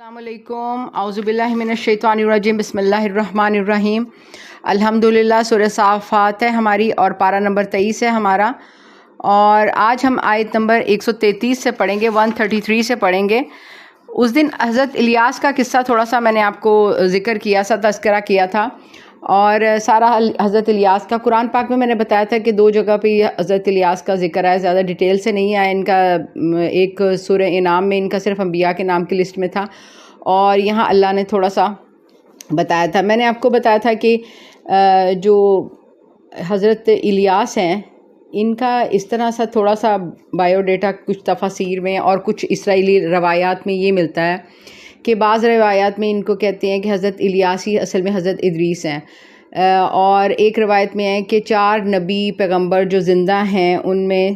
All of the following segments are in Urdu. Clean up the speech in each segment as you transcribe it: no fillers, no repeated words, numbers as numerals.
السلام علیکم، اعوذ باللہ من الشیطان الرجیم، بسم اللہ الرحمن الرحیم۔ الحمدللہ سورہ صافات ہے ہماری اور پارہ نمبر 23 ہے ہمارا، اور آج ہم آیت نمبر 133 سے پڑھیں گے، 133 سے پڑھیں گے۔ اس دن حضرت الیاس کا قصہ تھوڑا سا میں نے آپ کو ذکر کیا تھا، تذکرہ کیا تھا، اور سارا حضرت الیاس کا قرآن پاک میں نے بتایا تھا کہ 2 جگہ پہ حضرت الیاس کا ذکر ہے، زیادہ ڈیٹیل سے نہیں آیا ان کا۔ ایک سورہ انعام میں ان کا صرف انبیاء کے نام کی لسٹ میں تھا، اور یہاں اللہ نے تھوڑا سا بتایا تھا۔ میں نے آپ کو بتایا تھا کہ جو حضرت الیاس ہیں ان کا اس طرح سا تھوڑا سا بائیو ڈیٹا کچھ تفاسیر میں اور کچھ اسرائیلی روایات میں یہ ملتا ہے کہ بعض روایات میں ان کو کہتے ہیں کہ حضرت الیاس ہی اصل میں حضرت ادریس ہیں، اور ایک روایت میں ہے کہ 4 نبی پیغمبر جو زندہ ہیں ان میں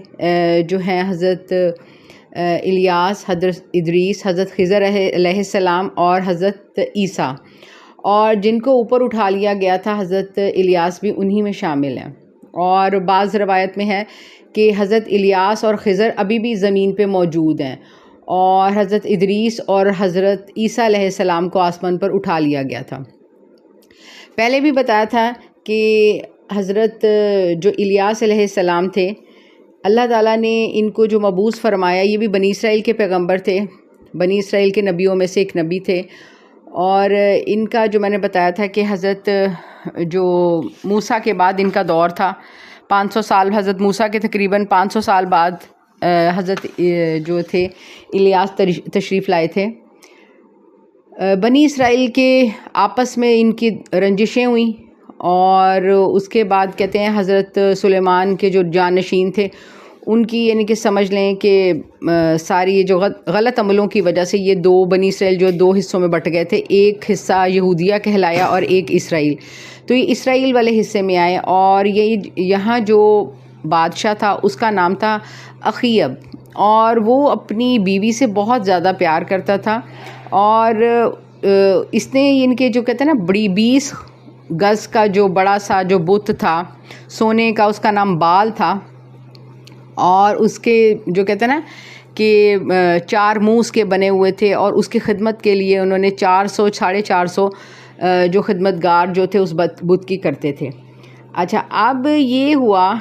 جو ہیں حضرت الیاس، حضرت ادریس، حضرت خضر علیہ السلام اور حضرت عیسیٰ، اور جن کو اوپر اٹھا لیا گیا تھا حضرت الیاس بھی انہی میں شامل ہیں۔ اور بعض روایت میں ہے کہ حضرت الیاس اور خضر ابھی بھی زمین پہ موجود ہیں، اور حضرت ادریس اور حضرت عیسیٰ علیہ السلام کو آسمان پر اٹھا لیا گیا تھا۔ پہلے بھی بتایا تھا کہ حضرت جو الیاس علیہ السلام تھے، اللہ تعالیٰ نے ان کو جو مبعوث فرمایا، یہ بھی بنی اسرائیل کے پیغمبر تھے، بنی اسرائیل کے نبیوں میں سے ایک نبی تھے، اور ان کا جو میں نے بتایا تھا کہ حضرت جو موسیٰ کے بعد ان کا دور تھا، 500 سال، حضرت موسیٰ کے تقریباً 500 سال بعد حضرت جو تھے الیاس تشریف لائے تھے۔ بنی اسرائیل کے آپس میں ان کی رنجشیں ہوئیں، اور اس کے بعد کہتے ہیں حضرت سلیمان کے جو جانشین تھے ان کی یعنی کہ سمجھ لیں کہ ساری یہ جو غلط عملوں کی وجہ سے یہ 2 بنی اسرائیل جو 2 حصوں میں بٹ گئے تھے، ایک حصہ یہودیہ کہلایا اور ایک اسرائیل، تو یہ اسرائیل والے حصے میں آئے، اور یہاں جو بادشاہ تھا اس کا نام تھا اخیب، اور وہ اپنی بیوی سے بہت زیادہ پیار کرتا تھا، اور اس نے ان کے جو کہتے ہیں نا بڑی 20 گز کا جو بڑا سا جو بت تھا سونے کا، اس کا نام بال تھا، اور اس کے جو کہتے ہیں نا کہ 4 منہ اس کے بنے ہوئے تھے، اور اس کی خدمت کے لیے انہوں نے 400 جو خدمت گار جو تھے اس بت کی کرتے تھے۔ اچھا، اب یہ ہوا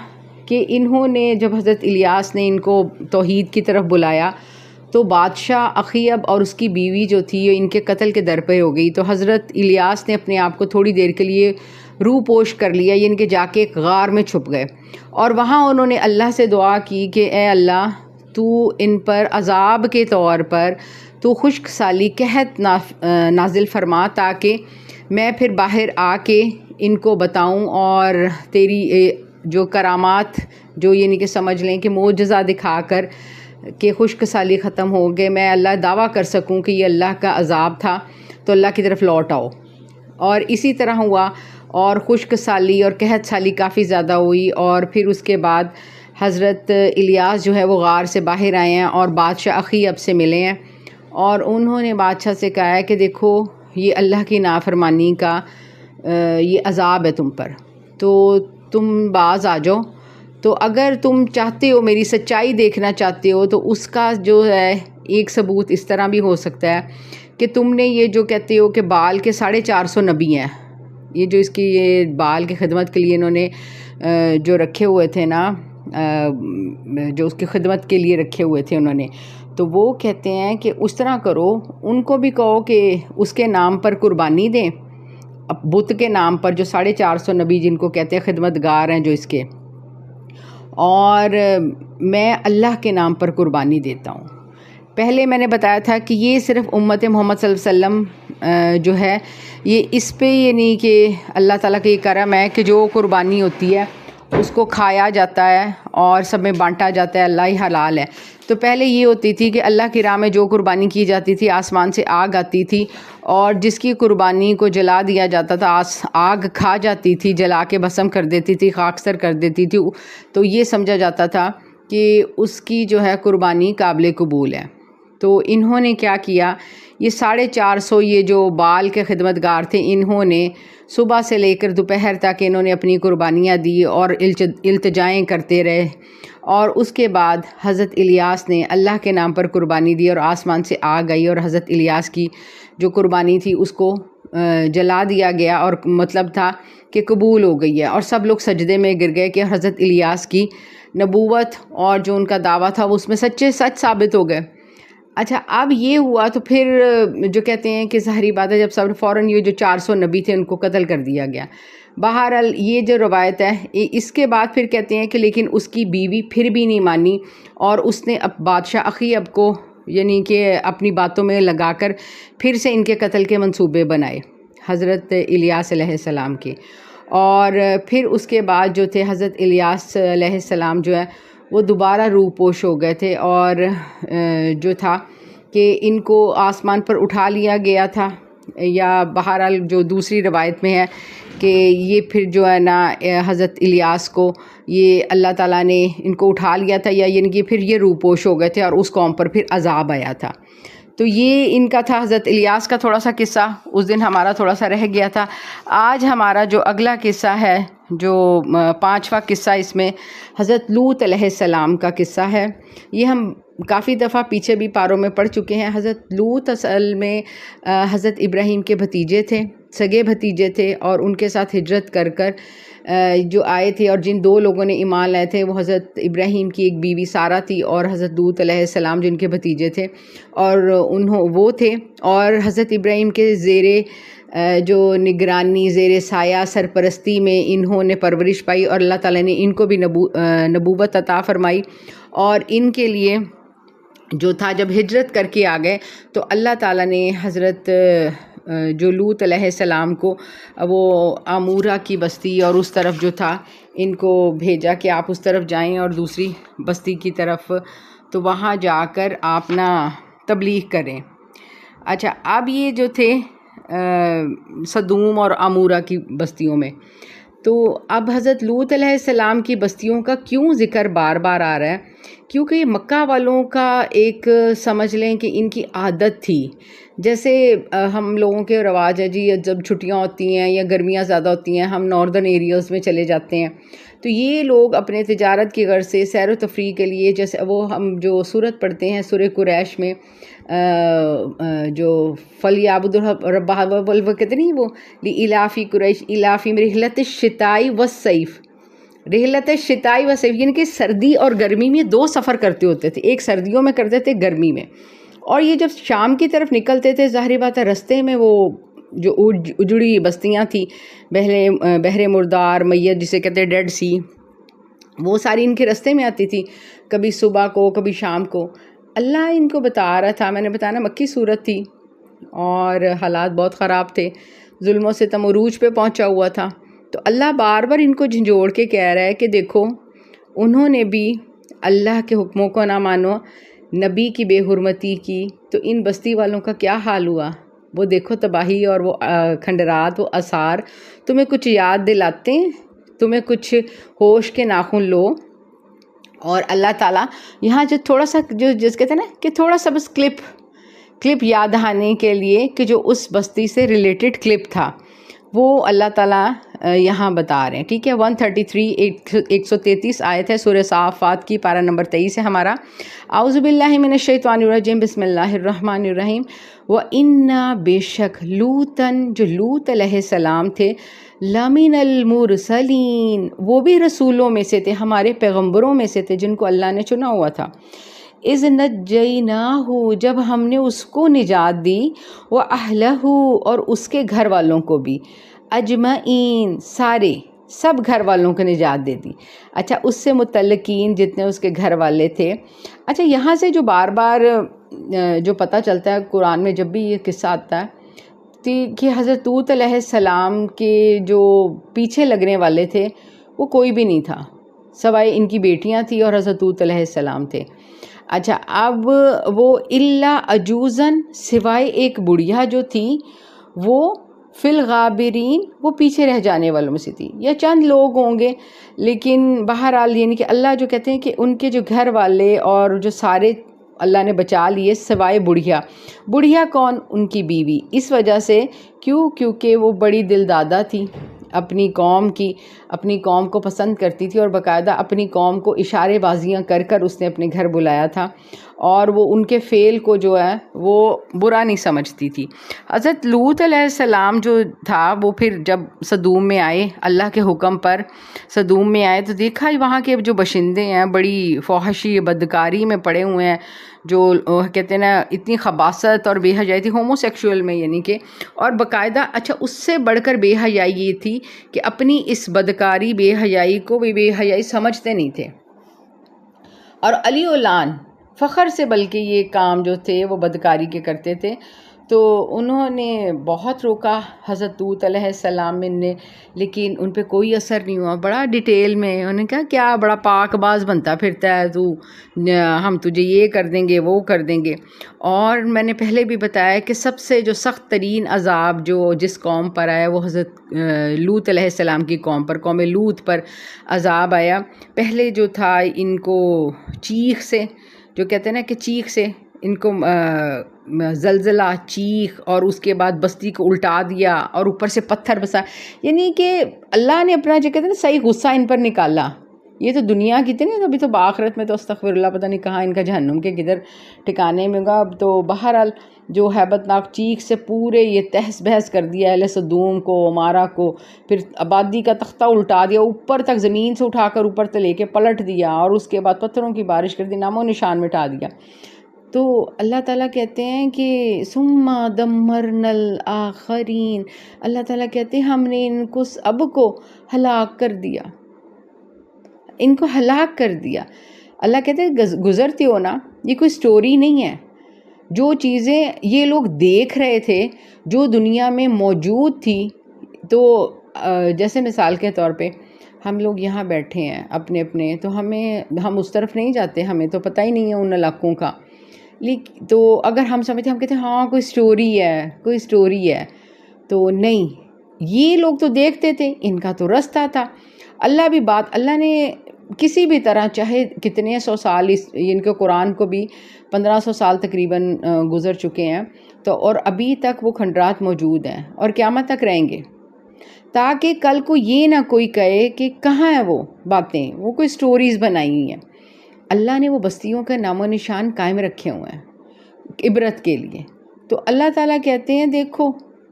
کہ انہوں نے جب حضرت الیاس نے ان کو توحید کی طرف بلایا تو بادشاہ اخیب اور اس کی بیوی جو تھی یہ ان کے قتل کے در پہ ہو گئی، تو حضرت الیاس نے اپنے آپ کو تھوڑی دیر کے لیے روح پوش کر لیا، یعنی کہ جا کے ایک غار میں چھپ گئے، اور وہاں انہوں نے اللہ سے دعا کی کہ اے اللہ، تو ان پر عذاب کے طور پر تو خشک سالی قحط نازل فرما، تاکہ میں پھر باہر آ کے ان کو بتاؤں، اور تیری جو کرامات جو یعنی کہ سمجھ لیں کہ معجزہ دکھا کر کہ خشک سالی ختم ہو گئے، میں اللہ دعویٰ کر سکوں کہ یہ اللہ کا عذاب تھا، تو اللہ کی طرف لوٹ آؤ۔ اور اسی طرح ہوا، اور خشک سالی اور قحط سالی کافی زیادہ ہوئی، اور پھر اس کے بعد حضرت الیاس جو ہے وہ غار سے باہر آئے ہیں اور بادشاہ اخیب سے ملے ہیں، اور انہوں نے بادشاہ سے کہا ہے کہ دیکھو یہ اللہ کی نافرمانی کا یہ عذاب ہے تم پر، تو تم باز آ جاؤ، تو اگر تم چاہتے ہو میری سچائی دیکھنا چاہتے ہو تو اس کا جو ہے ایک ثبوت اس طرح بھی ہو سکتا ہے کہ تم نے یہ جو کہتے ہو کہ بال کے 450 نبی ہیں، یہ جو اس کی یہ بال کی خدمت کے لیے انہوں نے جو رکھے ہوئے تھے نا، جو اس کی خدمت کے لیے رکھے ہوئے تھے انہوں نے، تو وہ کہتے ہیں کہ اس طرح کرو، ان کو بھی کہو کہ اس کے نام پر قربانی دیں، بت کے نام پر جو 450 نبی جن کو کہتے ہیں خدمت گار ہیں جو اس کے، اور میں اللہ کے نام پر قربانی دیتا ہوں۔ پہلے میں نے بتایا تھا کہ یہ صرف امت محمد صلی اللہ علیہ وسلم جو ہے یہ اس پہ یہ نہیں کہ اللہ تعالیٰ کا یہ کرم ہے کہ جو قربانی ہوتی ہے اس کو کھایا جاتا ہے اور سب میں بانٹا جاتا ہے، اللہ ہی حلال ہے۔ تو پہلے یہ ہوتی تھی کہ اللہ کی راہ میں جو قربانی کی جاتی تھی آسمان سے آگ آتی تھی، اور جس کی قربانی کو جلا دیا جاتا تھا آگ کھا جاتی تھی، جلا کے بھسم کر دیتی تھی، خاکستر کر دیتی تھی، تو یہ سمجھا جاتا تھا کہ اس کی جو ہے قربانی قابل قبول ہے۔ تو انہوں نے کیا کیا یہ 450 یہ جو بال کے خدمت گار تھے، انہوں نے صبح سے لے کر دوپہر تک انہوں نے اپنی قربانیاں دی اور التجائیں کرتے رہے، اور اس کے بعد حضرت الیاس نے اللہ کے نام پر قربانی دی اور آسمان سے آگ آئی اور حضرت الیاس کی جو قربانی تھی اس کو جلا دیا گیا، اور مطلب تھا کہ قبول ہو گئی ہے، اور سب لوگ سجدے میں گر گئے کہ حضرت الیاس کی نبوت اور جو ان کا دعویٰ تھا وہ اس میں سچ ثابت ہو گئے۔ اچھا، اب یہ ہوا تو پھر جو کہتے ہیں کہ ظاہری بات ہے، جب سب فوراً یہ جو 400 نبی تھے ان کو قتل کر دیا گیا۔ بہرحال یہ جو روایت ہے، اس کے بعد پھر کہتے ہیں کہ لیکن اس کی بیوی پھر بھی نہیں مانی، اور اس نے اب بادشاہ اخیب کو یعنی کہ اپنی باتوں میں لگا کر پھر سے ان کے قتل کے منصوبے بنائے حضرت الیاس علیہ السلام کے، اور پھر اس کے بعد جو تھے حضرت الیاس علیہ السلام جو ہے وہ دوبارہ روح پوش ہو گئے تھے، اور جو تھا کہ ان کو آسمان پر اٹھا لیا گیا تھا، یا بہرحال جو دوسری روایت میں ہے کہ یہ پھر جو ہے نا حضرت الیاس کو یہ اللہ تعالیٰ نے ان کو اٹھا لیا تھا، یا یعنی کہ پھر یہ روح پوش ہو گئے تھے اور اس قوم پر پھر عذاب آیا تھا۔ تو یہ ان کا تھا حضرت الیاس کا تھوڑا سا قصہ، اس دن ہمارا تھوڑا سا رہ گیا تھا۔ آج ہمارا جو اگلا قصہ ہے، جو 5واں قصہ، اس میں حضرت لوط علیہ السلام کا قصہ ہے۔ یہ ہم کافی دفعہ پیچھے بھی پاروں میں پڑھ چکے ہیں۔ حضرت لوط اصل میں حضرت ابراہیم کے بھتیجے تھے، سگے بھتیجے تھے، اور ان کے ساتھ ہجرت کر کر جو آئے تھے، اور جن 2 لوگوں نے ایمان لائے تھے وہ حضرت ابراہیم کی ایک بیوی سارہ تھی اور حضرت لوط علیہ السلام جن کے بھتیجے تھے، اور وہ تھے، اور حضرت ابراہیم کے زیر جو نگرانی، زیر سایہ سرپرستی میں انہوں نے پرورش پائی، اور اللہ تعالیٰ نے ان کو بھی نبوت عطا فرمائی، اور ان کے لیے جو تھا جب ہجرت کر کے آ گئے تو اللہ تعالیٰ نے حضرت جو لوط علیہ السلام کو وہ آمورہ کی بستی اور اس طرف جو تھا ان کو بھیجا کہ آپ اس طرف جائیں اور دوسری بستی کی طرف، تو وہاں جا کر آپ نا تبلیغ کریں۔ اچھا، اب یہ جو تھے صدوم اور آمورہ کی بستیوں میں، تو اب حضرت لوط علیہ السلام کی بستیوں کا کیوں ذکر بار بار آ رہا ہے؟ کیونکہ یہ مکہ والوں کا ایک سمجھ لیں کہ ان کی عادت تھی، جیسے ہم لوگوں کے رواج ہے جی، جب چھٹیاں ہوتی ہیں یا گرمیاں زیادہ ہوتی ہیں ہم ناردرن ایریاز میں چلے جاتے ہیں، تو یہ لوگ اپنے تجارت کی غرض سے سیر و تفریح کے لیے، جیسے وہ ہم جو سورت پڑھتے ہیں سورہ قریش میں جو فَلْيَعْبُدُوا رَبَّ هَٰذَا الْبَيْتِ، وہ کہتے نہیں وہ لِإِيلَافِ قُرَيْشٍ إِيلَافِهِمْ رِحْلَةَ الشِّتَاءِ وَالصَّيْفِ، رحلت الشتاء والصيف، یعنی کہ سردی اور گرمی میں 2 سفر کرتے ہوتے تھے، ایک سردیوں میں کرتے تھے، گرمی میں، اور یہ جب شام کی طرف نکلتے تھے ظاہری بات ہے رستے میں وہ جو اجڑی بستیاں تھیں، بحر مردار، میت جسے کہتے ہیں ڈیڈ سی، وہ ساری ان کے رستے میں آتی تھی، کبھی صبح کو کبھی شام کو۔ اللہ ان کو بتا رہا تھا، میں نے بتانا مکی صورت تھی اور حالات بہت خراب تھے، ظلم و ستم عروج پہ پہنچا ہوا تھا، تو اللہ بار بار ان کو جھنجھوڑ کے کہہ رہا ہے کہ دیکھو انہوں نے بھی اللہ کے حکموں کو نہ مانو، نبی کی بے حرمتی کی، تو ان بستی والوں کا کیا حال ہوا، وہ دیکھو تباہی اور وہ کھنڈرات، وہ آثار تمہیں کچھ یاد دلاتے ہیں، تمہیں کچھ ہوش کے ناخن لو۔ اور اللہ تعالیٰ یہاں جو تھوڑا سا جو جس کہتے ہیں نا کہ تھوڑا سا بس کلپ یاد آنے کے لیے کہ جو اس بستی سے ریلیٹڈ کلپ تھا وہ اللہ تعالیٰ یہاں بتا رہے ہیں، ٹھیک ہے۔ 133 133 آیت ہے سورہ صافات کی، پارہ نمبر 23 ہے ہمارا۔ اعوذ باللہ من الشیطان الرجیم، بسم اللہ الرحمن الرحیم۔ وَإِنَّا بے شک لوطن، جو لوط علیہ السلام تھے، لَمِنَ الْمُرْسَلِينَ، وہ بھی رسولوں میں سے تھے، ہمارے پیغمبروں میں سے تھے جن کو اللہ نے چنا ہوا تھا۔ اذ نجیناہ، جب ہم نے اس کو نجات دی، وَأَهْلَهُ، اور اس کے گھر والوں کو بھی، اجمعین، سب گھر والوں کو نجات دے دی۔ اچھا، اس سے متعلقین جتنے اس کے گھر والے تھے۔ اچھا، یہاں سے جو بار بار جو پتہ چلتا ہے قرآن میں جب بھی یہ قصہ آتا ہے کہ حضرت لوط علیہ السلام کے جو پیچھے لگنے والے تھے وہ کوئی بھی نہیں تھا سوائے ان کی بیٹیاں تھیں اور حضرت لوط علیہ السلام تھے۔ اچھا، اب وہ الا عجوزن، سوائے ایک بڑھیا جو تھی، وہ فی الغابرین، وہ پیچھے رہ جانے والوں میں سے تھی، یا چند لوگ ہوں گے، لیکن بہرحال یعنی کہ اللہ جو کہتے ہیں کہ ان کے جو گھر والے اور جو سارے اللہ نے بچا لیے سوائے بڑھیا. بڑھیا کون؟ ان کی بیوی. اس وجہ سے کیونکہ وہ بڑی دل دادا تھی اپنی قوم کو پسند کرتی تھی، اور باقاعدہ اپنی قوم کو اشارے بازیاں کر کر اس نے اپنے گھر بلایا تھا، اور وہ ان کے فعل کو جو ہے وہ برا نہیں سمجھتی تھی. حضرت لوط علیہ السلام جو تھا وہ پھر جب صدوم میں آئے، اللہ کے حکم پر صدوم میں آئے، تو دیکھا وہاں کے جو باشندے ہیں بڑی فحشی بدکاری میں پڑے ہوئے ہیں، جو کہتے ہیں نا اتنی خباثت اور بے حیائی تھی ہومو سیکشول میں، یعنی کہ اور باقاعدہ اچھا اس سے بڑھ کر بے حیائی یہ تھی کہ اپنی اس بدکاری بے حیائی کو بھی بے حیائی سمجھتے نہیں تھے، اور علی اولان فخر سے بلکہ یہ کام جو تھے وہ بدکاری کے کرتے تھے. تو انہوں نے بہت روکا حضرت لوط علیہ السلام نے، لیکن ان پہ کوئی اثر نہیں ہوا. بڑا ڈیٹیل میں انہوں نے کہا کیا بڑا پاک باز بنتا پھرتا ہے تو، ہم تجھے یہ کر دیں گے وہ کر دیں گے. اور میں نے پہلے بھی بتایا کہ سب سے جو سخت ترین عذاب جو جس قوم پر آیا وہ حضرت لوط علیہ السلام کی قوم پر، قوم لوط پر عذاب آیا. پہلے جو تھا ان کو چیخ سے، جو کہتے ہیں نا کہ چیخ سے ان کو زلزلہ، چیخ، اور اس کے بعد بستی کو الٹا دیا اور اوپر سے پتھر بسا، یعنی کہ اللہ نے اپنا جو کہتے ہیں نا صحیح غصہ ان پر نکالا. یہ تو دنیا کی تھی نا، ابھی تو بآخرت میں تو استغفر اللہ پتہ نہیں کہاں ان کا جہنم کے کدھر ٹھکانے میں ہوگا. اب تو بہرحال جو ہیبت ناک چیخ سے پورے یہ تہس بہس کر دیا اہل صدوم کو، عمارہ کو، پھر آبادی کا تختہ الٹا دیا، اوپر تک زمین سے اٹھا کر اوپر تک لے کے پلٹ دیا، اور اس کے بعد پتھروں کی بارش کر دی، نام و نشان مٹا دیا. تو اللہ تعالیٰ کہتے ہیں کہ ثم دمرنا الآخرین، اللہ تعالیٰ کہتے ہیں ہم نے ان کو سب کو ہلاک کر دیا، ان کو ہلاک کر دیا. اللہ کہتے ہیں گزرتے ہو نا، یہ کوئی سٹوری نہیں ہے. جو چیزیں یہ لوگ دیکھ رہے تھے جو دنیا میں موجود تھی، تو جیسے مثال کے طور پہ ہم لوگ یہاں بیٹھے ہیں اپنے تو ہم اس طرف نہیں جاتے، ہمیں تو پتہ ہی نہیں ہے ان علاقوں کا. تو اگر ہم سمجھتے ہم کہتے ہیں ہاں کوئی سٹوری ہے، تو نہیں، یہ لوگ تو دیکھتے تھے، ان کا تو رستہ تھا. اللہ نے کسی بھی طرح، چاہے کتنے 100 سال ان کے قرآن کو بھی 1500 سال تقریباً گزر چکے ہیں، تو اور ابھی تک وہ کھنڈرات موجود ہیں اور قیامت تک رہیں گے، تاکہ کل کو یہ نہ کوئی کہے کہ کہاں ہیں وہ باتیں، وہ کوئی سٹوریز بنائی ہوئی ہیں. اللہ نے وہ بستیوں کا نام و نشان قائم رکھے ہوئے ہیں عبرت کے لیے. تو اللہ تعالیٰ کہتے ہیں دیکھو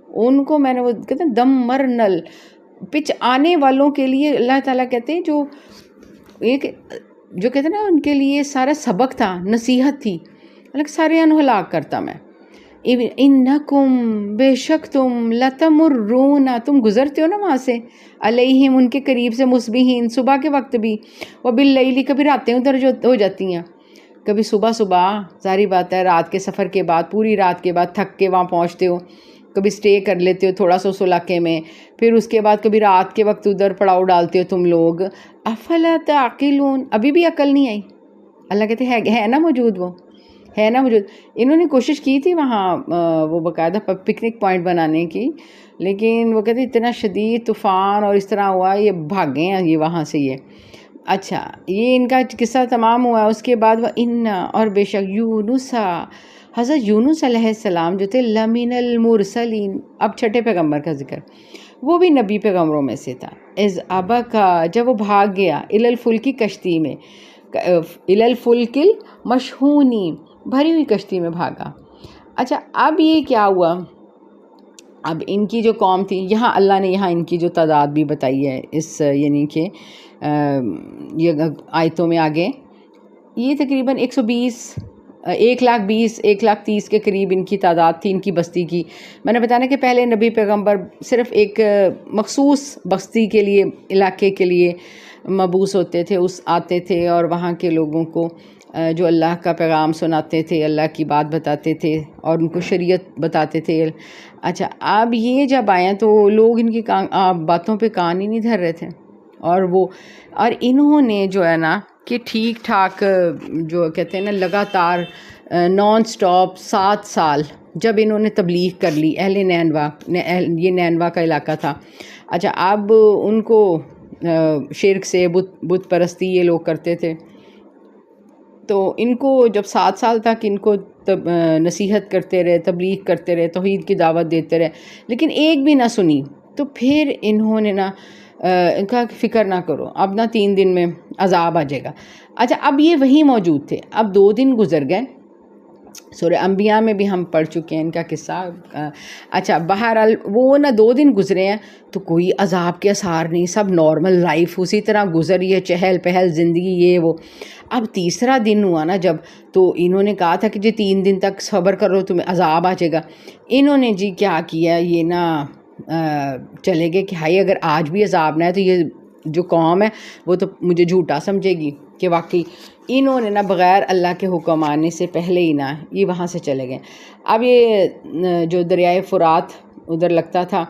ان کو میں نے، وہ کہتے ہیں دمرنل، پچ آنے والوں کے لیے اللہ تعالیٰ کہتے ہیں جو کہتے ہیں نا ان کے لیے سارا سبق تھا، نصیحت تھی، اللہ سارے انو ہلاک کرتا میں. انکم، بے شک تم، لتمرون، تم گزرتے ہو نا وہاں سے، علیہم، ان کے قریب سے، مصبحین، صبح کے وقت بھی، وباللیل، کبھی راتیں ادھر جو ہو جاتی ہیں، کبھی صبح ظاہری بات ہے رات کے سفر کے بعد، پوری رات کے بعد تھک کے وہاں پہنچتے ہو، کبھی سٹے کر لیتے ہو تھوڑا سا اس علاقے میں، پھر اس کے بعد کبھی رات کے وقت ادھر پڑاؤ ڈالتے ہو تم لوگ. افلا تعقلون، ابھی بھی عقل نہیں آئی؟ اللہ کہتے ہے نا موجود، وہ ہے نا موجود. انہوں نے کوشش کی تھی وہاں وہ باقاعدہ پکنک پوائنٹ بنانے کی، لیکن وہ کہتے اتنا شدید طوفان اور اس طرح ہوا، یہ بھاگے ہیں یہ وہاں سے. یہ اچھا، یہ ان کا قصہ تمام ہوا. اس کے بعد وہ اور بے شک یونس، حضرت یونس علیہ السلام جو تھے، لمن المرسلین، اب چھٹے پیغمبر کا ذکر، وہ بھی نبی پیغمبروں میں سے تھا. اذ ابقا، جب وہ بھاگ گیا، الی الفلک، کشتی میں، الی الفلک المشحونی، بھری ہوئی کشتی میں بھاگا. اچھا، اب یہ کیا ہوا؟ اب ان کی جو قوم تھی، یہاں اللہ نے یہاں ان کی جو تعداد بھی بتائی ہے اس یعنی کہ یہ آیتوں میں آگے، یہ تقریباً 1,20,000 کے قریب ان کی تعداد تھی، ان کی بستی کی. میں نے بتانا کہ پہلے نبی پیغمبر صرف ایک مخصوص بستی کے لیے، علاقے کے لیے مبعوث ہوتے تھے، آتے تھے اور وہاں کے لوگوں کو جو اللہ کا پیغام سناتے تھے، اللہ کی بات بتاتے تھے اور ان کو شریعت بتاتے تھے. اچھا، اب یہ جب آئے ہیں تو لوگ ان کی باتوں پہ کان ہی نہیں دھر رہے تھے، اور انہوں نے جو ہے نا کہ ٹھیک ٹھاک جو کہتے ہیں نا لگاتار نان سٹاپ 7 سال جب انہوں نے تبلیغ کر لی، اہل نینوا، یہ نینوا کا علاقہ تھا. اچھا، اب ان کو شرک سے، بت پرستی یہ لوگ کرتے تھے، تو ان کو جب 7 سال تک ان کو نصیحت کرتے رہے، تبلیغ کرتے رہے، توحید کی دعوت دیتے رہے، لیکن ایک بھی نہ سنی. تو پھر انہوں نے ان کا فکر نہ کرو، اب 3 دن میں عذاب آ جائے گا. اچھا اب یہ وہیں موجود تھے. اب 2 دن گزر گئے. سورہ انبیاء میں بھی ہم پڑھ چکے ہیں ان کا قصہ. اچھا بہرحال وہ 2 دن گزرے ہیں تو کوئی عذاب کے اثار نہیں، سب نارمل لائف اسی طرح گزری ہے، چہل پہل زندگی یہ وہ. اب تیسرا دن ہوا نا جب، تو انہوں نے کہا تھا کہ جی 3 دن تک صبر کرو تمہیں عذاب آ جائے گا. انہوں نے جی کیا کیا، یہ چلے گئے کہ ہائی اگر آج بھی عذاب نہ ہے تو یہ جو قوم ہے وہ تو مجھے جھوٹا سمجھے گی. کہ واقعی انہوں نے بغیر اللہ کے حکم آنے سے پہلے ہی یہ وہاں سے چلے گئے. اب یہ جو دریائے فرات ادھر لگتا تھا،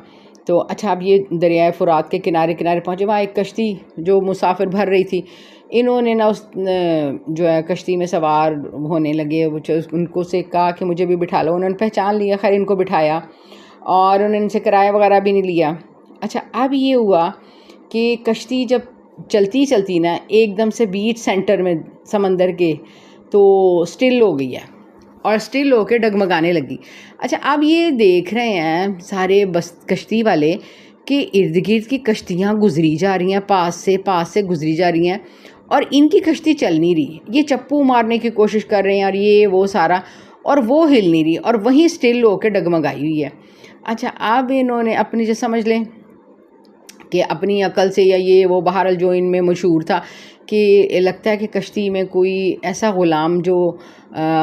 تو اچھا اب یہ دریائے فرات کے کنارے پہنچے. وہاں ایک کشتی جو مسافر بھر رہی تھی، انہوں نے اس جو ہے کشتی میں سوار ہونے لگے. ان کو سے کہا کہ مجھے بھی بٹھا لو. انہوں نے پہچان لیا، خیر ان کو بٹھایا اور انہوں نے ان سے کرایہ وغیرہ بھی نہیں لیا. اچھا اب یہ ہوا کہ کشتی جب چلتی ایک دم سے بیچ سینٹر میں سمندر کے تو سٹل ہو گئی ہے اور سٹل ہو کے ڈگمگانے لگی. اچھا اب یہ دیکھ رہے ہیں سارے بس کشتی والے کہ ارد گرد کی کشتیاں گزری جا رہی ہیں، پاس سے گزری جا رہی ہیں اور ان کی کشتی چل نہیں رہی. یہ چپو مارنے کی کوشش کر رہے ہیں اور یہ وہ سارا، اور وہ ہل نہیں رہی اور وہیں سٹل ہو کے ڈگمگائی ہوئی ہے. اچھا اب انہوں نے اپنی جو سمجھ لیں کہ اپنی عقل سے یا یہ وہ بہرحال جو ان میں مشہور تھا کہ لگتا ہے کہ کشتی میں کوئی ایسا غلام جو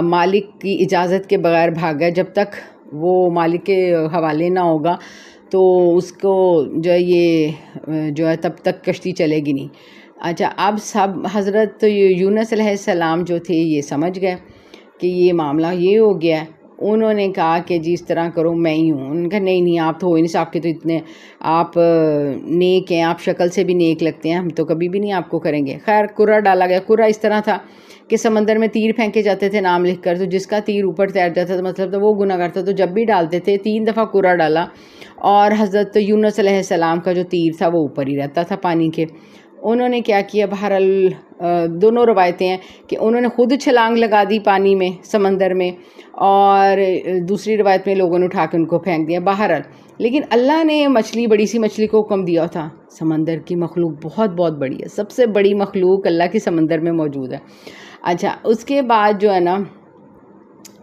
مالک کی اجازت کے بغیر بھاگا، جب تک وہ مالک کے حوالے نہ ہوگا تو اس کو جو ہے تب تک کشتی چلے گی نہیں. اچھا اب سب حضرت یونس علیہ السلام جو تھے یہ سمجھ گئے کہ یہ معاملہ یہ ہو گیا ہے. انہوں نے کہا کہ جی اس طرح کرو، میں ہی ہوں. انہوں نے کہا نہیں آپ تو ہو ہی نہیں، آپ کے تو اتنے آپ نیک ہیں، آپ شکل سے بھی نیک لگتے ہیں، ہم تو کبھی بھی نہیں آپ کو کریں گے. خیر کرا ڈالا گیا. کرا اس طرح تھا کہ سمندر میں تیر پھینکے جاتے تھے نام لکھ کر، تو جس کا تیر اوپر تیر جاتا تھا مطلب تو وہ گناہ کرتا. تو جب بھی ڈالتے تھے 3 دفعہ کرا ڈالا اور حضرت یونس علیہ السلام کا جو تیر تھا وہ اوپر ہی رہتا تھا پانی کے. انہوں نے کیا کیا، بہرحال دونوں روایتیں ہیں کہ انہوں نے خود چھلانگ لگا دی پانی میں سمندر میں، اور دوسری روایت میں لوگوں نے اٹھا کے ان کو پھینک دیا. بہرحال لیکن اللہ نے بڑی سی مچھلی کو حکم دیا تھا. سمندر کی مخلوق بہت بڑی ہے، سب سے بڑی مخلوق اللہ کی سمندر میں موجود ہے. اچھا اس کے بعد جو ہے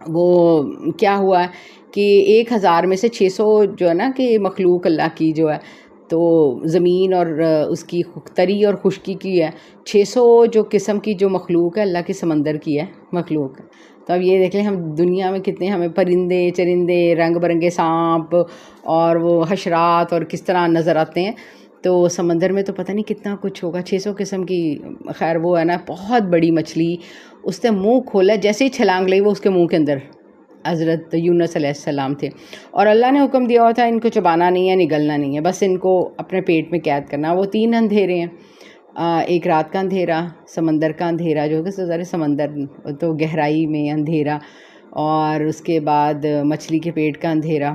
وہ کیا ہوا کہ 1000 میں سے 600 جو ہے کہ مخلوق اللہ کی جو ہے تو زمین اور اس کی تری اور خشکی کی ہے. 600 جو قسم کی جو مخلوق ہے اللہ کے سمندر کی ہے مخلوق. تو اب یہ دیکھ لیں ہم دنیا میں کتنے ہمیں پرندے چرندے رنگ برنگے سانپ اور وہ حشرات اور کس طرح نظر آتے ہیں، تو سمندر میں تو پتہ نہیں کتنا کچھ ہوگا. 600 قسم کی. خیر وہ ہے بہت بڑی مچھلی، اس نے منہ کھولا، جیسے ہی چھلانگ لئی وہ اس کے منہ کے اندر حضرت یونس علیہ السلام تھے. اور اللہ نے حکم دیا ہوا تھا ان کو چبانا نہیں ہے، نگلنا نہیں ہے، بس ان کو اپنے پیٹ میں قید کرنا. وہ 3 اندھیرے ہیں، ایک رات کا اندھیرا، سمندر کا اندھیرا جو کہ ذرا سمندر تو گہرائی میں اندھیرا، اور اس کے بعد مچھلی کے پیٹ کا اندھیرا.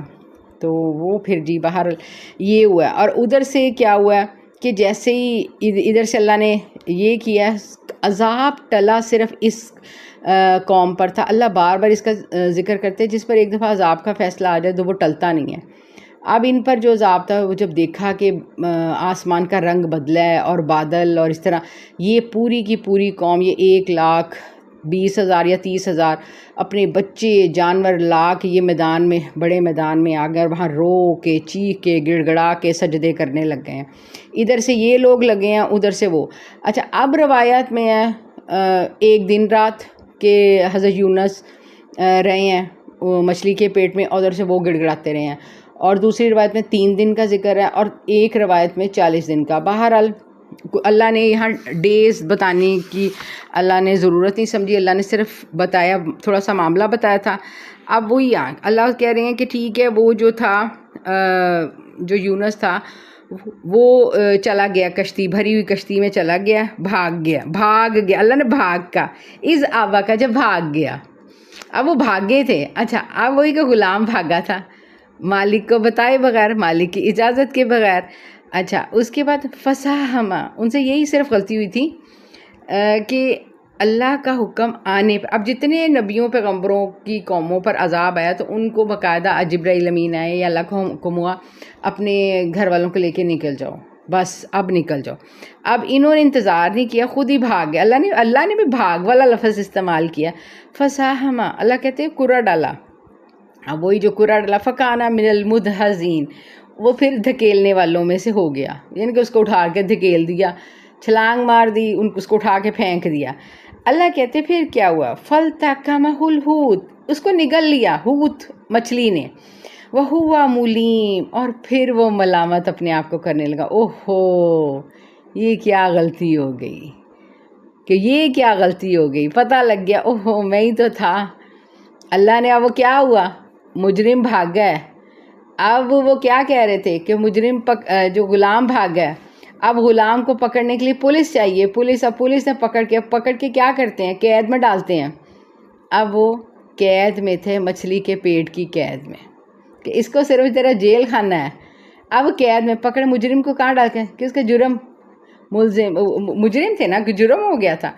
تو وہ پھر جی باہر یہ ہوا. اور ادھر سے کیا ہوا کہ جیسے ہی ادھر سے اللہ نے یہ کیا، عذاب ٹلا صرف اس قوم پر تھا. اللہ بار بار اس کا ذکر کرتے جس پر ایک دفعہ عذاب کا فیصلہ آ جائے تو وہ ٹلتا نہیں ہے. اب ان پر جو عذاب تھا وہ جب دیکھا کہ آسمان کا رنگ بدلا ہے اور بادل اور اس طرح، یہ پوری کی پوری قوم، یہ 1,20,000 یا 30,000 اپنے بچے جانور لا کے یہ میدان میں، بڑے میدان میں آ گئے، وہاں رو کے چیخ کے گڑ گڑا کے سجدے کرنے لگ گئے ہیں. ادھر سے یہ لوگ لگے ہیں، ادھر سے وہ. اچھا اب روایات میں ہے 1 دن رات کہ حضرت یونس رہے ہیں وہ مچھلی کے پیٹ میں، ادھر سے وہ گڑ گڑاتے رہے ہیں. اور دوسری روایت میں 3 دن کا ذکر ہے اور ایک روایت میں 40 دن کا. بہرحال اللہ نے یہاں ڈیز بتانے کی اللہ نے ضرورت نہیں سمجھی، اللہ نے صرف بتایا، تھوڑا سا معاملہ بتایا تھا. اب وہی اللہ کہہ رہے ہیں کہ ٹھیک ہے، وہ جو تھا جو یونس تھا وہ چلا گیا، کشتی بھری ہوئی کشتی میں چلا گیا، بھاگ گیا. اللہ نے بھاگ کا از آبا کا جب بھاگ گیا. اب وہ بھاگے تھے. اچھا اب وہی کہ غلام بھاگا تھا مالک کو بتائے بغیر، مالک کی اجازت کے بغیر. اچھا اس کے بعد فساہما، ان سے یہی صرف غلطی ہوئی تھی کہ اللہ کا حکم آنے پر اب جتنے نبیوں پیغمبروں کی قوموں پر عذاب آیا تو ان کو باقاعدہ جبرائیل امین آئے یا اللہ کا حکم ہوا اپنے گھر والوں کو لے کے نکل جاؤ، بس اب نکل جاؤ. اب انہوں نے انتظار نہیں کیا، خود ہی بھاگ گئے. اللہ نے بھی بھاگ والا لفظ استعمال کیا. فساہما، اللہ کہتے ہیں کرا ڈالا. اب وہی جو کرا ڈالا، فکانا من المدحضین، وہ پھر دھکیلنے والوں میں سے ہو گیا، یعنی کہ اس کو اٹھا کے دھکیل دیا، چھلانگ مار دی، اس کو اٹھا کے پھینک دیا. اللہ کہتے پھر کیا ہوا، فَالْتَقَمَهُ الْحُوتُ، اس کو نگل لیا حوت مچھلی نے. وَهُوَ مُلِيمٌ، اور پھر وہ ملامت اپنے آپ کو کرنے لگا، اوہو یہ کیا غلطی ہو گئی، کہ یہ کیا غلطی ہو گئی، پتہ لگ گیا اوہو میں ہی تو تھا. اللہ نے اب وہ کیا ہوا، مجرم بھاگ گئے. اب وہ کیا کہہ رہے تھے کہ مجرم جو غلام بھاگ گئے، اب غلام کو پکڑنے کے لیے پولیس چاہیے. پولیس نے پکڑ کے کیا کرتے ہیں، قید میں ڈالتے ہیں. اب وہ قید میں تھے، مچھلی کے پیٹ کی قید میں، کہ اس کو صرف تیرا جیل خانہ ہے. اب قید میں پکڑ، مجرم کو کہاں ڈال کے، کہ اس کا جرم مجرم تھے نا، کہ جرم ہو گیا تھا،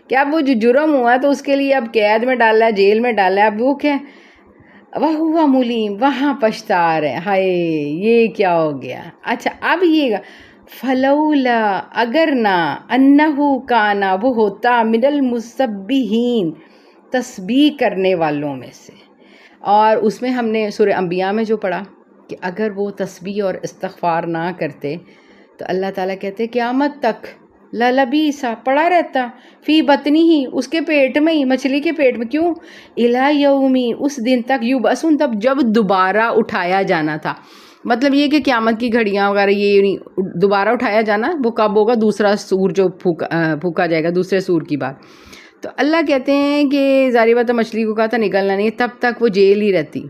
کہ اب وہ جو جرم ہوا تو اس کے لیے اب قید میں ڈالا ہے، جیل میں ڈالا ہے. اب وہ کیا، وَهُوَ مُلِيمٌ، وہاں پچھتا رہے، ہائے یہ کیا ہو گیا. اچھا اب یہ فلولا، اگر نہ، انہو کانا، وہ ہوتا، من المسبحین، تسبیح کرنے والوں میں سے. اور اس میں ہم نے سورہ انبیاء میں جو پڑھا کہ اگر وہ تسبیح اور استغفار نہ کرتے تو اللہ تعالیٰ کہتے قیامت تک للبیسا، پڑا رہتا، فی بطنی ہی، اس کے پیٹ میں ہی، مچھلی کے پیٹ میں. کیوں، الی یومی، اس دن تک، یبعثون، تب جب دوبارہ اٹھایا جانا تھا. مطلب یہ کہ قیامت کی گھڑیاں وغیرہ یہ نہیں، دوبارہ اٹھایا جانا وہ کب ہوگا، دوسرا سور جو پھونکا جائے گا، دوسرے سور کی بات. تو اللہ کہتے ہیں کہ ظاہر بات مچھلی کو کہا تھا نکلنا نہیں، تب تک وہ جیل ہی رہتی.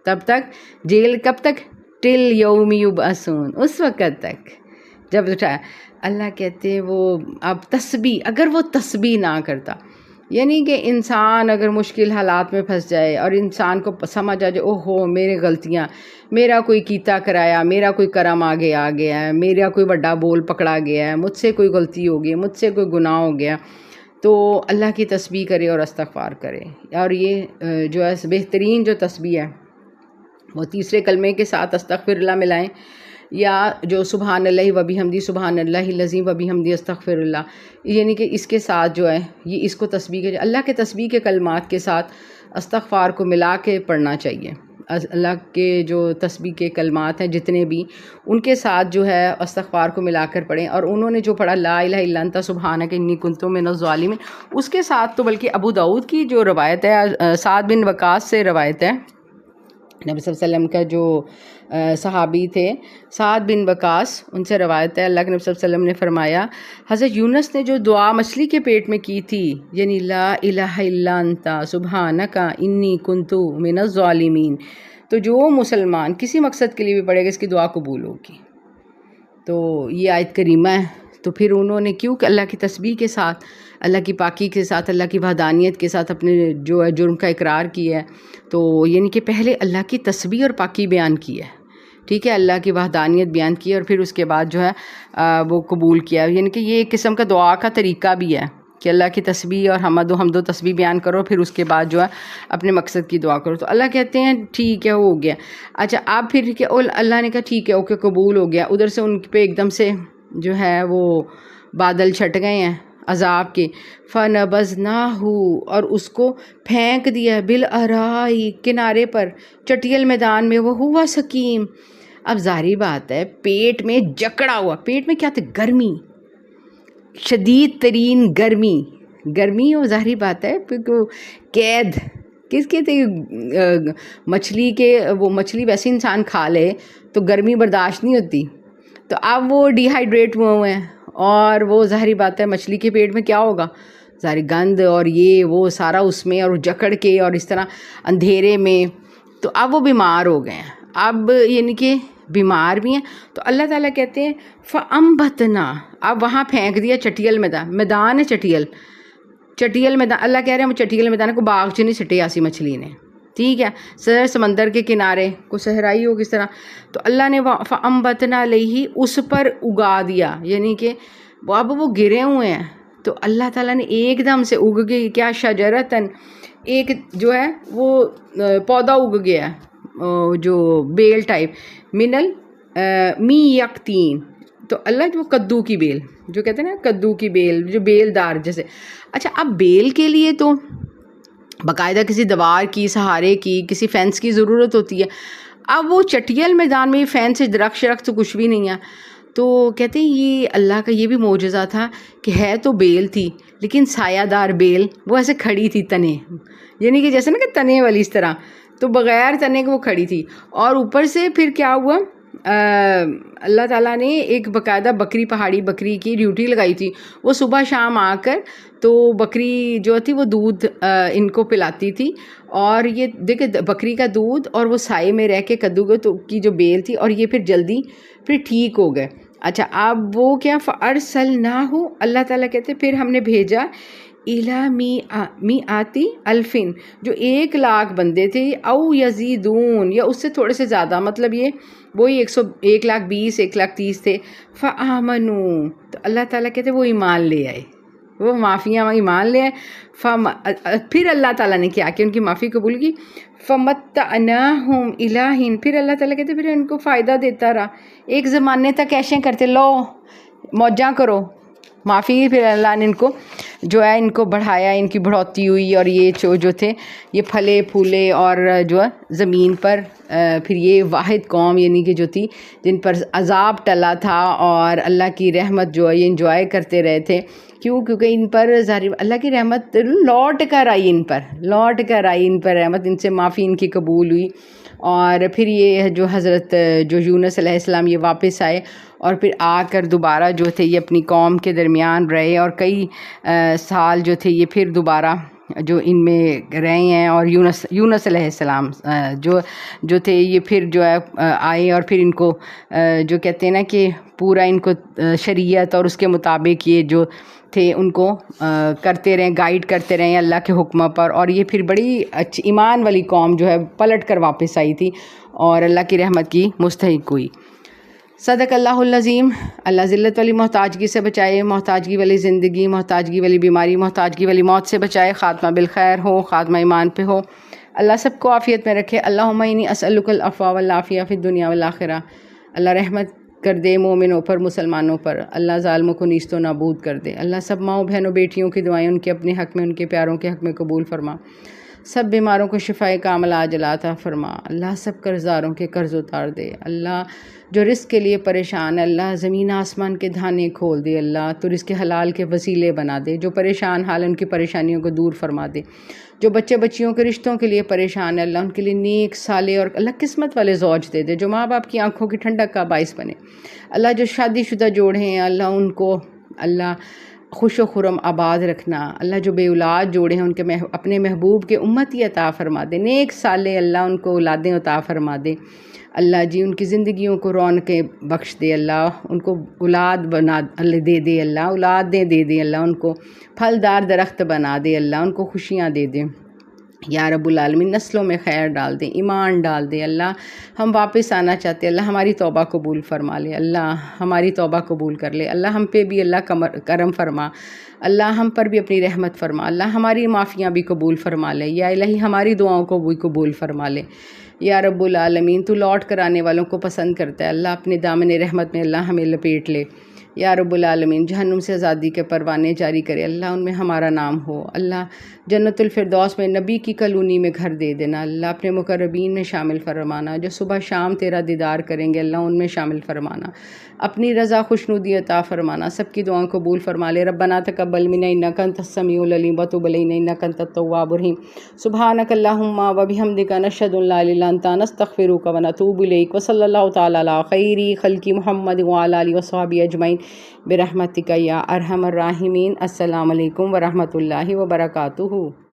تب تک جیل، کب تک، ٹل یوم یبعثون، اس وقت تک جب اٹھایا. اللہ کہتے وہ اب تسبیح، اگر وہ تسبیح نہ کرتا، یعنی کہ انسان اگر مشکل حالات میں پھنس جائے اور انسان کو سمجھ آ جائے اوہو میرے غلطیاں، میرا کوئی کیتا کرایا، میرا کوئی کرم آگے آ گیا ہے، میرا کوئی بڑا بول پکڑا گیا ہے، مجھ سے کوئی غلطی ہو گئی، مجھ سے کوئی گناہ ہو گیا، تو اللہ کی تسبیح کرے اور استغفار کرے. اور یہ جو ہے بہترین جو تسبیح ہے وہ تیسرے کلمے کے ساتھ استغفر اللہ ملائیں، یا جو سبحان اللہ و بحمدی، سبحان اللہ العظیم و بحمدی استغفر اللہ، یعنی کہ اس کے ساتھ جو ہے یہ اس کو تسبیح کے، اللہ کے تسبیح کے کلمات کے ساتھ استغفار کو ملا کے پڑھنا چاہیے. اللہ کے جو تسبیح کے کلمات ہیں جتنے بھی، ان کے ساتھ جو ہے استغفار کو ملا کر پڑھیں. اور انہوں نے جو پڑھا لا الہ الا انت سبحانک انی کنت من الظالمین، اس کے ساتھ تو بلکہ ابو داؤد کی جو روایت ہے، سعد بن وقاص سے روایت ہے، نبی صلی اللہ علیہ وسلم کا جو صحابی تھے سعد بن وقاص، ان سے روایت ہے، اللہ کے نبی صلی اللہ علیہ وسلم نے فرمایا حضرت یونس نے جو دعا مچھلی کے پیٹ میں کی تھی، یعنی لا الہ الا انت سبحانک انی کنت من الظالمین، تو جو مسلمان کسی مقصد کے لیے بھی پڑھے گا اس کی دعا قبول ہوگی. تو یہ آیت کریمہ ہے. تو پھر انہوں نے کیوں کہ اللہ کی تسبیح کے ساتھ، اللہ کی پاکی کے ساتھ، اللہ کی وحدانیت کے ساتھ اپنے جو ہے جرم کا اقرار کیا ہے. تو یعنی کہ پہلے اللہ کی تسبیح اور پاکی بیان کی ہے، ٹھیک ہے، اللہ کی وحدانیت بیان کی ہے، اور پھر اس کے بعد جو ہے وہ قبول کیا. یعنی کہ یہ ایک قسم کا دعا کا طریقہ بھی ہے کہ اللہ کی تسبیح اور حمد و تسبیح بیان کرو، پھر اس کے بعد جو ہے اپنے مقصد کی دعا کرو. تو اللہ کہتے ہیں ٹھیک ہے ہو گیا. اچھا آپ پھر کہ اللہ نے کہا ٹھیک ہے اوکے قبول ہو گیا. ادھر سے ان پہ ایک دم سے جو ہے وہ بادل چھٹ گئے ہیں عذاب کے. فَنَبَذْنَاهُ، اور اس کو پھینک دیا بِالْأَرَاءِ، کنارے پر، چٹیل میدان میں، وَهُوَ سَقِيمٌ. اب ظاہری بات ہے پیٹ میں جکڑا ہوا، پیٹ میں کیا تھا، گرمی، شدید ترین گرمی ہو، ظاہری بات ہے قید کس کے تھے، مچھلی کے، وہ مچھلی ویسے انسان کھا لے تو گرمی برداشت نہیں ہوتی. تو اب وہ ڈی ہائیڈریٹ ہوئے ہیں، اور وہ ظاہری بات ہے مچھلی کے پیٹ میں کیا ہوگا، ظاہری گند اور یہ وہ سارا اس میں، اور جکڑ کے اور اس طرح اندھیرے میں. تو اب وہ بیمار ہو گئے ہیں، اب یعنی کہ بیمار بھی ہیں. تو اللہ تعالیٰ کہتے ہیں فَأَنبَتْنَا، اب وہاں پھینک دیا چٹیل میدان ہے، چٹیل میدان. اللہ کہہ رہے ہیں وہ چٹیل میدان کو باغ چ نہیں سٹے آسی مچھلی نے، ٹھیک ہے، سمندر کے کنارے کو صحرائی ہو کس طرح. تو اللہ نے فَأَنبَتْنَا عَلَيْهِ، اس پر اگا دیا، یعنی کہ اب وہ گرے ہوئے ہیں تو اللہ تعالیٰ نے ایک دم سے اگ گئی کیا شجرتن، ایک جو ہے وہ پودا اگ گیا جو بیل ٹائپ، منل می یقتین، تو اللہ جو کدو کی بیل جو کہتے ہیں نا، کدو کی بیل جو بیل دار جیسے. اچھا اب بیل کے لیے تو باقاعدہ کسی دیوار کی، سہارے کی، کسی فینس کی ضرورت ہوتی ہے. اب وہ چٹیل میدان میں فینس درخت شرخت تو کچھ بھی نہیں ہے. تو کہتے ہیں یہ اللہ کا یہ بھی معجزہ تھا کہ ہے تو بیل تھی لیکن سایہ دار بیل، وہ ایسے کھڑی تھی تنے، یعنی کہ جیسے نا کہ تنے والی اس طرح، تو بغیر تنے کے وہ کھڑی تھی. اور اوپر سے پھر کیا ہوا، اللہ تعالیٰ نے ایک باقاعدہ بکری، پہاڑی بکری کی ڈیوٹی لگائی تھی. وہ صبح شام آ کر تو بکری جو تھی وہ دودھ ان کو پلاتی تھی. اور یہ دیکھیں بکری کا دودھ اور وہ سائے میں رہ کے کدو کی جو بیل تھی، اور یہ پھر جلدی پھر ٹھیک ہو گئے. اچھا اب وہ کیا، فَأَرْسَلْنَاهُ، اللہ تعالیٰ کہتے پھر ہم نے بھیجا إِلَى مِئَاتِ أَلْفٍ، جو 1,00,000 بندے تھے، او یزیدون، یا اس سے تھوڑے سے زیادہ، مطلب یہ وہی 1,20,000 1,30,000 تھے. فَآمَنُوا، تو اللہ تعالیٰ کہتے وہ ایمان لے آئے، وہ معافیاں ایمان لے آئے. پھر اللہ تعالیٰ نے کیا کہ ان کی معافی قبول کی. فَمَتَّعْنَاهُمْ إِلَىٰ حِينٍ، پھر اللہ تعالیٰ کہتے پھر ان کو فائدہ دیتا رہا. ایک زمانے تک ایشیں کرتے، لو موجاں کرو، معافی. پھر اللہ نے ان کو جو ہے ان کو بڑھایا، ان کی بڑھوتی ہوئی، اور یہ جو تھے یہ پھلے پھولے، اور جو ہے زمین پر پھر یہ واحد قوم یعنی کہ جو تھی جن پر عذاب ٹلا تھا اور اللہ کی رحمت جو ہے یہ انجوائے کرتے رہے تھے. کیونکہ ان پر ظاہر اللہ کی رحمت لوٹ کر آئی، ان پر رحمت، ان سے معافی ان کی قبول ہوئی. اور پھر یہ جو حضرت جو یونس علیہ السلام یہ واپس آئے، اور پھر آ کر دوبارہ جو تھے یہ اپنی قوم کے درمیان رہے، اور کئی سال جو تھے یہ پھر دوبارہ جو ان میں رہے ہیں. اور یونس علیہ السلام جو تھے یہ پھر جو ہے آئے، اور پھر ان کو جو کہتے ہیں نا کہ پورا ان کو شریعت اور اس کے مطابق یہ جو تھے ان کو کرتے رہیں، گائیڈ کرتے رہیں اللہ کے حکم پر. اور یہ پھر بڑی اچھی ایمان والی قوم جو ہے پلٹ کر واپس آئی تھی اور اللہ کی رحمت کی مستحق ہوئی. صدق اللہ العظیم. اللہ ذلت والی محتاجگی سے بچائے، محتاجگی والی زندگی، محتاجگی والی بیماری، محتاجگی والی موت سے بچائے. خاتمہ بالخیر ہو، خاتمہ ایمان پہ ہو. اللہ سب کو عافیت میں رکھے. اللہم انی اسألک العفو والعافیہ فی الدنیا والآخرہ. اللہ رحمت کر دے مومنوں پر، مسلمانوں پر. اللہ ظالموں کو نیست و نابود کر دے. اللہ سب ماؤں بہنوں بیٹیوں کی دعائیں ان کے اپنے حق میں، ان کے پیاروں کے حق میں قبول فرما. سب بیماروں کو شفائے کامل عاجل عطا فرما. اللہ سب قرضداروں کے قرض اتار دے. اللہ جو رزق کے لیے پریشان ہے، اللہ زمین آسمان کے دھانے کھول دے. اللہ تو رزق حلال کے وسیلے بنا دے. جو پریشان حال ان کی پریشانیوں کو دور فرما دے. جو بچے بچیوں کے رشتوں کے لیے پریشان ہے، اللہ ان کے لیے نیک صالح اور اللہ قسمت والے زوج دے دے. جو ماں باپ کی آنکھوں کی ٹھنڈک کا باعث بنے. اللہ جو شادی شدہ جوڑے ہیں اللہ ان کو اللہ خوش و خرم آباد رکھنا. اللہ جو بے اولاد جوڑے ہیں ان کے اپنے محبوب کے امتی عطا فرما دے. نیک صالح اللہ ان کو اولادیں عطا فرما دے. اللہ جی ان کی زندگیوں کو رونقیں بخش دے. اللہ ان کو اولاد بنا دے دے. اللہ اولادیں دے دے. اللہ ان کو پھلدار درخت بنا دے. اللہ ان کو خوشیاں دے دے. یا رب العالمین نسلوں میں خیر ڈال دے، ایمان ڈال دے. اللہ ہم واپس آنا چاہتے، اللہ ہماری توبہ قبول فرما لے. اللہ ہماری توبہ قبول کر لے. اللہ ہم پہ بھی اللہ کرم فرما. اللہ ہم پر بھی اپنی رحمت فرما. اللہ ہماری معافیاں بھی قبول فرما لے. یا الہی ہماری دعاؤں کو بھی قبول فرما لے. یا رب العالمین تو لوٹ کر آنے والوں کو پسند کرتا ہے. اللہ اپنے دامن رحمت میں اللہ ہمیں لپیٹ لے. یا رب العالمین جہنم سے آزادی کے پروانے جاری کرے. اللہ ان میں ہمارا نام ہو. اللہ جنت الفردوس میں نبی کی کلونی میں گھر دے دینا. اللہ اپنے مقربین میں شامل فرمانا. جو صبح شام تیرا دیدار کریں گے اللہ ان میں شامل فرمانا. اپنی رضا خوشنودی عطا فرمانا. سب کی دعاؤں قبول فرما لے. ربنا تقبل منا انک انت السمیع العلیم وتب علینا انک انت التواب الرحیم. سبحانک اللہم وبحمدک نشہد ان لا الہ الا انت نستغفرک ونتوب الیک. وصلی اللہ تعالی علی خیر خلق محمد وعلی آلہ وصحبہ اجمعین برحمتک یا ارحم الراحمین. السلام علیکم ورحمۃ اللہ وبرکاتہ.